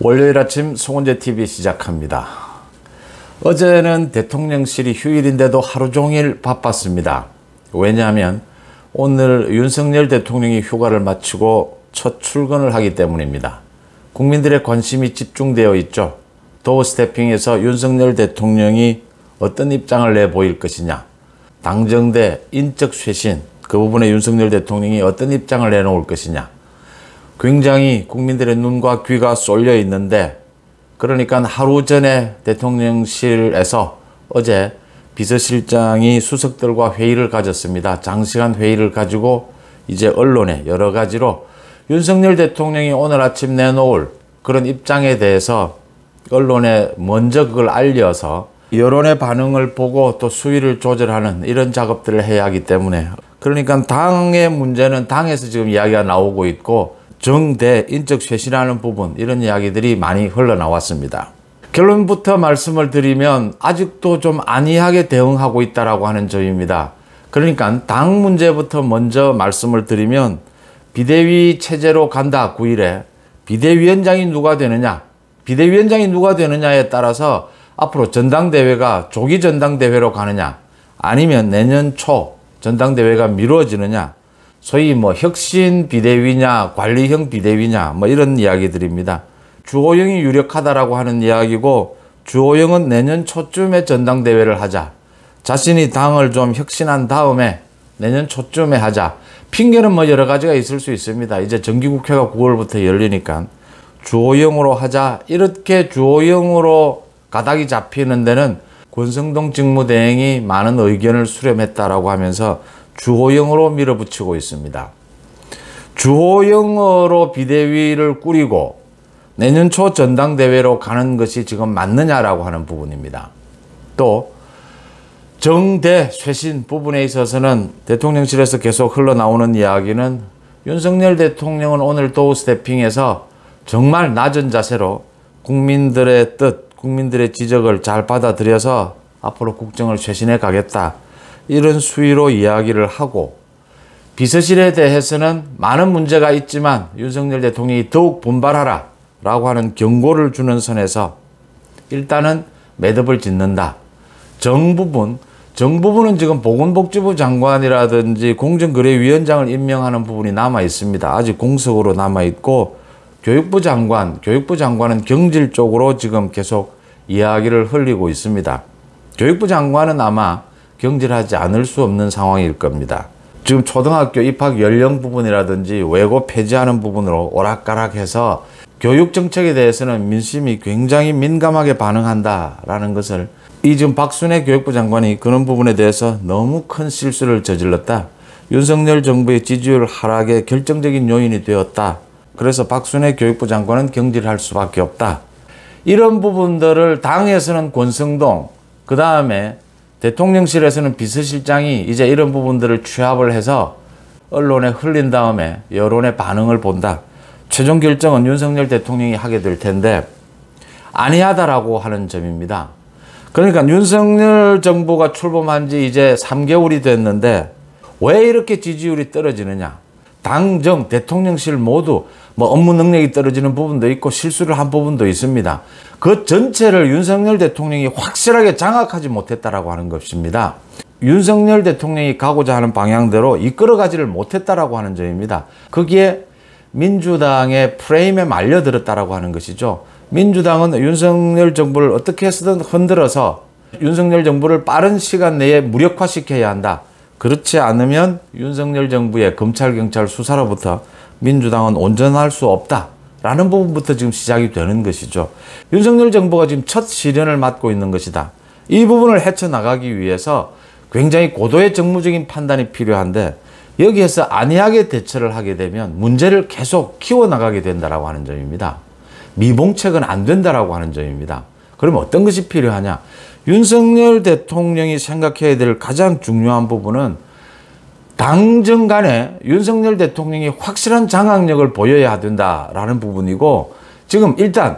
월요일 아침 송원재TV 시작합니다. 어제는 대통령실이 휴일인데도 하루 종일 바빴습니다. 왜냐하면 오늘 윤석열 대통령이 휴가를 마치고 첫 출근을 하기 때문입니다. 국민들의 관심이 집중되어 있죠. 도어 스태핑에서 윤석열 대통령이 어떤 입장을 내보일 것이냐, 당정대 인적 쇄신, 그 부분에 윤석열 대통령이 어떤 입장을 내놓을 것이냐, 굉장히 국민들의 눈과 귀가 쏠려 있는데, 그러니까 하루 전에 대통령실에서 어제 비서실장이 수석들과 회의를 가졌습니다. 장시간 회의를 가지고 이제 언론에 여러 가지로 윤석열 대통령이 오늘 아침 내놓을 그런 입장에 대해서 언론에 먼저 그걸 알려서 여론의 반응을 보고 또 수위를 조절하는 이런 작업들을 해야 하기 때문에, 그러니까 당의 문제는 당에서 지금 이야기가 나오고 있고, 정대 인적 쇄신하는 부분, 이런 이야기들이 많이 흘러나왔습니다. 결론부터 말씀을 드리면 아직도 좀 안이하게 대응하고 있다라고 하는 점입니다. 그러니까 당 문제부터 먼저 말씀을 드리면, 비대위 체제로 간다 9일에 비대위원장이 누가 되느냐, 비대위원장이 누가 되느냐에 따라서 앞으로 전당대회가 조기 전당대회로 가느냐, 아니면 내년 초 전당대회가 미뤄지느냐, 소위 혁신 비대위냐 관리형 비대위냐 이런 이야기들입니다. 주호영이 유력하다라고 하는 이야기고, 주호영은 내년 초쯤에 전당대회를 하자, 자신이 당을 좀 혁신한 다음에 내년 초쯤에 하자. 핑계는 여러 가지가 있을 수 있습니다. 이제 정기국회가 9월부터 열리니까 주호영으로 하자, 이렇게 주호영으로 가닥이 잡히는 데는 권성동 직무대행이 많은 의견을 수렴했다라고 하면서 주호영으로 밀어붙이고 있습니다. 주호영으로 비대위를 꾸리고 내년 초 전당대회로 가는 것이 지금 맞느냐라고 하는 부분입니다. 또 정대 쇄신 부분에 있어서는 대통령실에서 계속 흘러나오는 이야기는, 윤석열 대통령은 오늘 도어 스태핑에서 정말 낮은 자세로 국민들의 뜻, 국민들의 지적을 잘 받아들여서 앞으로 국정을 쇄신해 가겠다, 이런 수위로 이야기를 하고, 비서실에 대해서는 많은 문제가 있지만 윤석열 대통령이 더욱 분발하라 라고 하는 경고를 주는 선에서 일단은 매듭을 짓는다. 정부분은 지금 보건복지부 장관이라든지 공정거래위원장을 임명하는 부분이 남아 있습니다. 아직 공석으로 남아 있고, 교육부 장관은 경질 쪽으로 지금 계속 이야기를 흘리고 있습니다. 교육부 장관은 아마 경질하지 않을 수 없는 상황일 겁니다. 지금 초등학교 입학 연령 부분이라든지 외고 폐지하는 부분으로 오락가락해서 교육 정책에 대해서는 민심이 굉장히 민감하게 반응한다라는 것을, 이 지금 박순애 교육부 장관이 그런 부분에 대해서 너무 큰 실수를 저질렀다, 윤석열 정부의 지지율 하락에 결정적인 요인이 되었다, 그래서 박순애 교육부 장관은 경질할 수밖에 없다, 이런 부분들을 당에서는 권성동, 그 다음에 대통령실에서는 비서실장이 이제 이런 부분들을 취합을 해서 언론에 흘린 다음에 여론의 반응을 본다. 최종 결정은 윤석열 대통령이 하게 될 텐데 아니하다라고 하는 점입니다. 그러니까 윤석열 정부가 출범한 지 이제 3개월이 됐는데 왜 이렇게 지지율이 떨어지느냐. 당정, 대통령실 모두 업무 능력이 떨어지는 부분도 있고 실수를 한 부분도 있습니다. 그 전체를 윤석열 대통령이 확실하게 장악하지 못했다라고 하는 것입니다. 윤석열 대통령이 가고자 하는 방향대로 이끌어가지를 못했다라고 하는 점입니다. 거기에 민주당의 프레임에 말려들었다라고 하는 것이죠. 민주당은 윤석열 정부를 어떻게 해서든 흔들어서 윤석열 정부를 빠른 시간 내에 무력화시켜야 한다. 그렇지 않으면 윤석열 정부의 검찰, 경찰 수사로부터 민주당은 온전할 수 없다라는 부분부터 지금 시작이 되는 것이죠. 윤석열 정부가 지금 첫 시련을 맞고 있는 것이다. 이 부분을 헤쳐나가기 위해서 굉장히 고도의 정무적인 판단이 필요한데, 여기에서 안이하게 대처를 하게 되면 문제를 계속 키워나가게 된다라고 하는 점입니다. 미봉책은 안 된다라고 하는 점입니다. 그러면 어떤 것이 필요하냐? 윤석열 대통령이 생각해야 될 가장 중요한 부분은 당정 간에 윤석열 대통령이 확실한 장악력을 보여야 된다라는 부분이고, 지금 일단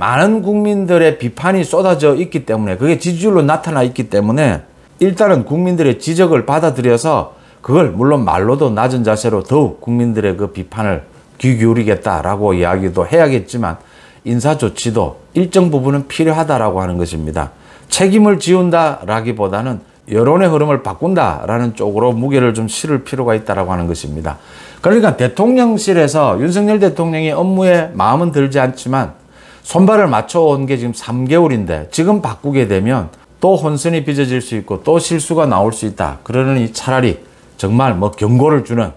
많은 국민들의 비판이 쏟아져 있기 때문에, 그게 지지율로 나타나 있기 때문에 일단은 국민들의 지적을 받아들여서 그걸 물론 말로도 낮은 자세로 더욱 국민들의 그 비판을 귀 기울이겠다라고 이야기도 해야겠지만 인사 조치도 일정 부분은 필요하다라고 하는 것입니다. 책임을 지운다라기보다는 여론의 흐름을 바꾼다라는 쪽으로 무게를 좀 실을 필요가 있다라고 하는 것입니다. 그러니까 대통령실에서 윤석열 대통령이 업무에 마음은 들지 않지만 손발을 맞춰온 게 지금 3개월인데 지금 바꾸게 되면 또 혼선이 빚어질 수 있고 또 실수가 나올 수 있다. 그러니 차라리 정말 뭐 경고를 주는,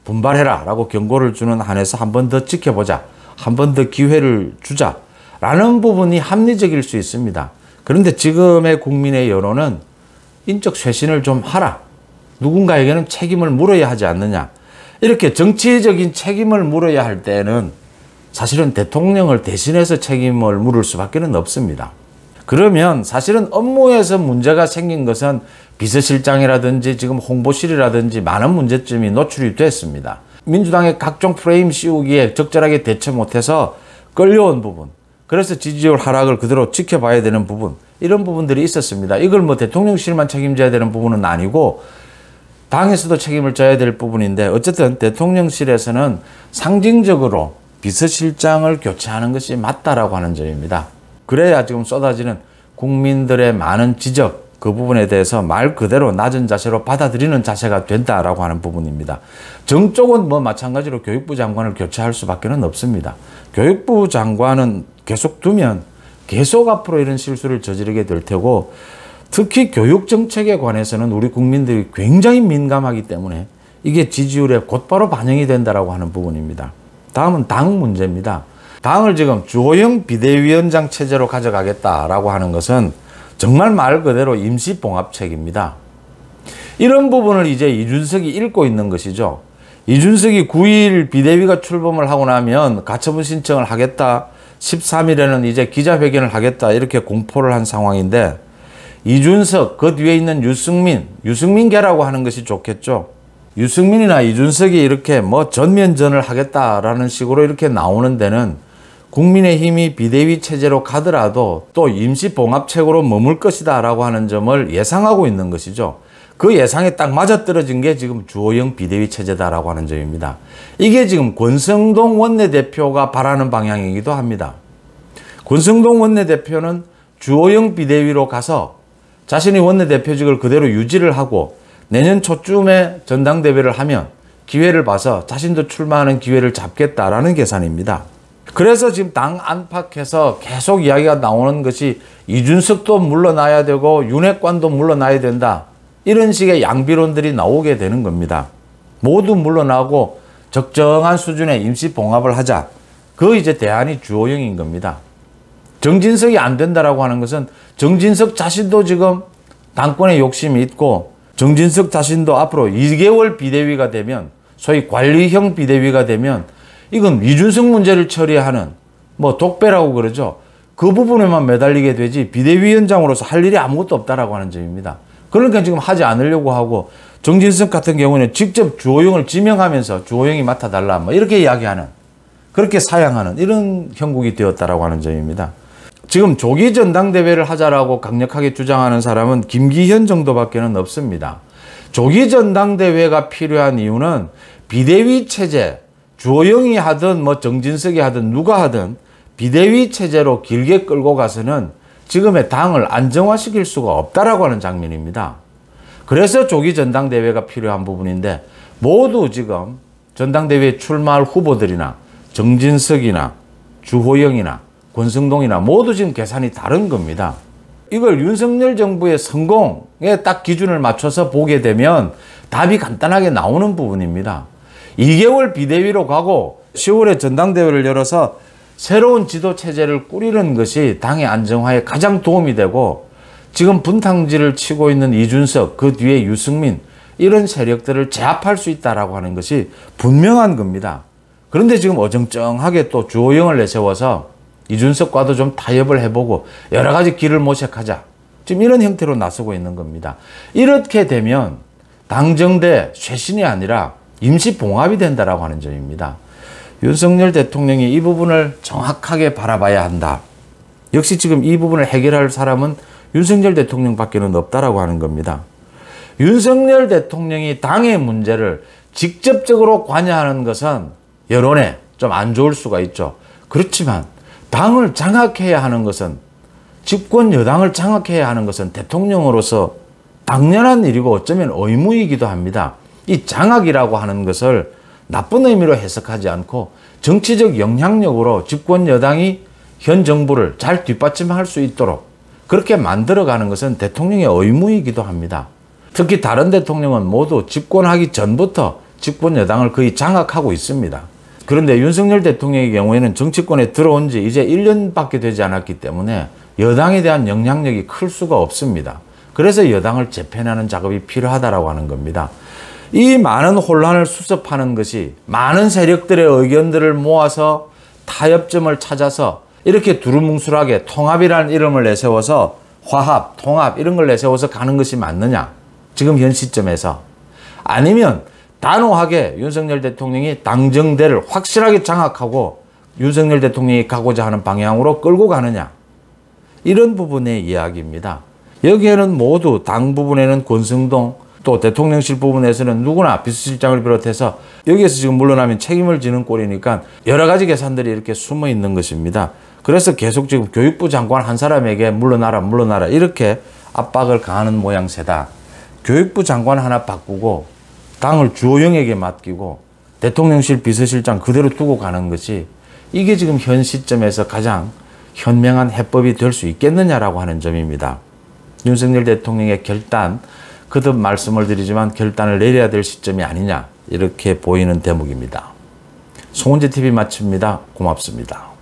분발해라 라고 경고를 주는 한에서 한 번 더 지켜보자, 한 번 더 기회를 주자 라는 부분이 합리적일 수 있습니다. 그런데 지금의 국민의 여론은 인적 쇄신을 좀 하라, 누군가에게는 책임을 물어야 하지 않느냐, 이렇게 정치적인 책임을 물어야 할 때는 사실은 대통령을 대신해서 책임을 물을 수밖에 없습니다. 그러면 사실은 업무에서 문제가 생긴 것은 비서실장이라든지 지금 홍보실이라든지 많은 문제점이 노출이 됐습니다. 민주당의 각종 프레임 씌우기에 적절하게 대처 못해서 끌려온 부분, 그래서 지지율 하락을 그대로 지켜봐야 되는 부분, 이런 부분들이 있었습니다. 이걸 뭐 대통령실만 책임져야 되는 부분은 아니고 당에서도 책임을 져야 될 부분인데, 어쨌든 대통령실에서는 상징적으로 비서실장을 교체하는 것이 맞다라고 하는 점입니다. 그래야 지금 쏟아지는 국민들의 많은 지적, 그 부분에 대해서 말 그대로 낮은 자세로 받아들이는 자세가 된다라고 하는 부분입니다. 정 쪽은 뭐 마찬가지로 교육부 장관을 교체할 수밖에 없습니다. 교육부 장관은 계속 두면 계속 앞으로 이런 실수를 저지르게 될 테고, 특히 교육 정책에 관해서는 우리 국민들이 굉장히 민감하기 때문에 이게 지지율에 곧바로 반영이 된다라고 하는 부분입니다. 다음은 당 문제입니다. 당을 지금 주호영 비대위원장 체제로 가져가겠다라고 하는 것은 정말 말 그대로 임시봉합책입니다. 이런 부분을 이제 이준석이 읽고 있는 것이죠. 이준석이 9일 비대위가 출범을 하고 나면 가처분 신청을 하겠다, 13일에는 이제 기자회견을 하겠다, 이렇게 공포를 한 상황인데, 이준석, 그 뒤에 있는 유승민계라고 하는 것이 좋겠죠. 유승민이나 이준석이 이렇게 뭐 전면전을 하겠다라는 식으로 이렇게 나오는 데는 국민의힘이 비대위 체제로 가더라도 또 임시봉합책으로 머물 것이다 라고 하는 점을 예상하고 있는 것이죠. 그 예상에 딱 맞아떨어진 게 지금 주호영 비대위 체제다라고 하는 점입니다. 이게 지금 권성동 원내대표가 바라는 방향이기도 합니다. 권성동 원내대표는 주호영 비대위로 가서 자신이 원내대표직을 그대로 유지를 하고 내년 초쯤에 전당대회를 하면 기회를 봐서 자신도 출마하는 기회를 잡겠다라는 계산입니다. 그래서 지금 당 안팎에서 계속 이야기가 나오는 것이 이준석도 물러나야 되고 윤핵관도 물러나야 된다, 이런 식의 양비론들이 나오게 되는 겁니다. 모두 물러나고 적정한 수준의 임시봉합을 하자. 그 이제 대안이 주호영인 겁니다. 정진석이 안 된다라고 하는 것은 정진석 자신도 지금 당권에 욕심이 있고, 정진석 자신도 앞으로 2개월 비대위가 되면, 소위 관리형 비대위가 되면 이건 이준석 문제를 처리하는 뭐 독배라고 그러죠. 그 부분에만 매달리게 되지 비대위원장으로서 할 일이 아무것도 없다라고 하는 점입니다. 그러니까 지금 하지 않으려고 하고, 정진석 같은 경우는 직접 주호영을 지명하면서 주호영이 맡아달라 뭐 이렇게 이야기하는, 그렇게 사양하는 이런 형국이 되었다라고 하는 점입니다. 지금 조기 전당대회를 하자라고 강력하게 주장하는 사람은 김기현 정도밖에 없습니다. 조기 전당대회가 필요한 이유는 비대위 체제, 주호영이 하든 뭐 정진석이 하든 누가 하든 비대위 체제로 길게 끌고 가서는 지금의 당을 안정화시킬 수가 없다라고 하는 장면입니다. 그래서 조기 전당대회가 필요한 부분인데, 모두 지금 전당대회에 출마할 후보들이나 정진석이나 주호영이나 권성동이나 모두 지금 계산이 다른 겁니다. 이걸 윤석열 정부의 성공에 딱 기준을 맞춰서 보게 되면 답이 간단하게 나오는 부분입니다. 2개월 비대위로 가고 10월에 전당대회를 열어서 새로운 지도체제를 꾸리는 것이 당의 안정화에 가장 도움이 되고, 지금 분탕질을 치고 있는 이준석, 그 뒤에 유승민, 이런 세력들을 제압할 수 있다라고 하는 것이 분명한 겁니다. 그런데 지금 어정쩡하게 또 주호영을 내세워서 이준석과도 좀 타협을 해보고 여러 가지 길을 모색하자, 지금 이런 형태로 나서고 있는 겁니다. 이렇게 되면 당정대 쇄신이 아니라 임시봉합이 된다라고 하는 점입니다. 윤석열 대통령이 이 부분을 정확하게 바라봐야 한다. 역시 지금 이 부분을 해결할 사람은 윤석열 대통령밖에 없다라고 하는 겁니다. 윤석열 대통령이 당의 문제를 직접적으로 관여하는 것은 여론에 좀 안 좋을 수가 있죠. 그렇지만 당을 장악해야 하는 것은, 집권 여당을 장악해야 하는 것은 대통령으로서 당연한 일이고 어쩌면 의무이기도 합니다. 이 장악이라고 하는 것을 나쁜 의미로 해석하지 않고 정치적 영향력으로 집권 여당이 현 정부를 잘 뒷받침할 수 있도록 그렇게 만들어가는 것은 대통령의 의무이기도 합니다. 특히 다른 대통령은 모두 집권하기 전부터 집권 여당을 거의 장악하고 있습니다. 그런데 윤석열 대통령의 경우에는 정치권에 들어온 지 이제 1년밖에 되지 않았기 때문에 여당에 대한 영향력이 클 수가 없습니다. 그래서 여당을 재편하는 작업이 필요하다고 하는 겁니다. 이 많은 혼란을 수습하는 것이 많은 세력들의 의견들을 모아서 타협점을 찾아서 이렇게 두루뭉술하게 통합이라는 이름을 내세워서 화합, 통합 이런 걸 내세워서 가는 것이 맞느냐? 지금 현 시점에서. 아니면 단호하게 윤석열 대통령이 당정대를 확실하게 장악하고 윤석열 대통령이 가고자 하는 방향으로 끌고 가느냐? 이런 부분의 이야기입니다. 여기에는 모두 당 부분에는 권성동, 또 대통령실 부분에서는 누구나 비서실장을 비롯해서 여기에서 지금 물러나면 책임을 지는 꼴이니까 여러 가지 계산들이 이렇게 숨어 있는 것입니다. 그래서 계속 지금 교육부 장관 한 사람에게 물러나라 이렇게 압박을 가하는 모양새다. 교육부 장관 하나 바꾸고 당을 주호영에게 맡기고 대통령실 비서실장 그대로 두고 가는 것이 이게 지금 현 시점에서 가장 현명한 해법이 될 수 있겠느냐라고 하는 점입니다. 윤석열 대통령의 결단, 거듭 말씀을 드리지만 결단을 내려야 될 시점이 아니냐 이렇게 보이는 대목입니다. 송은재 TV 마칩니다. 고맙습니다.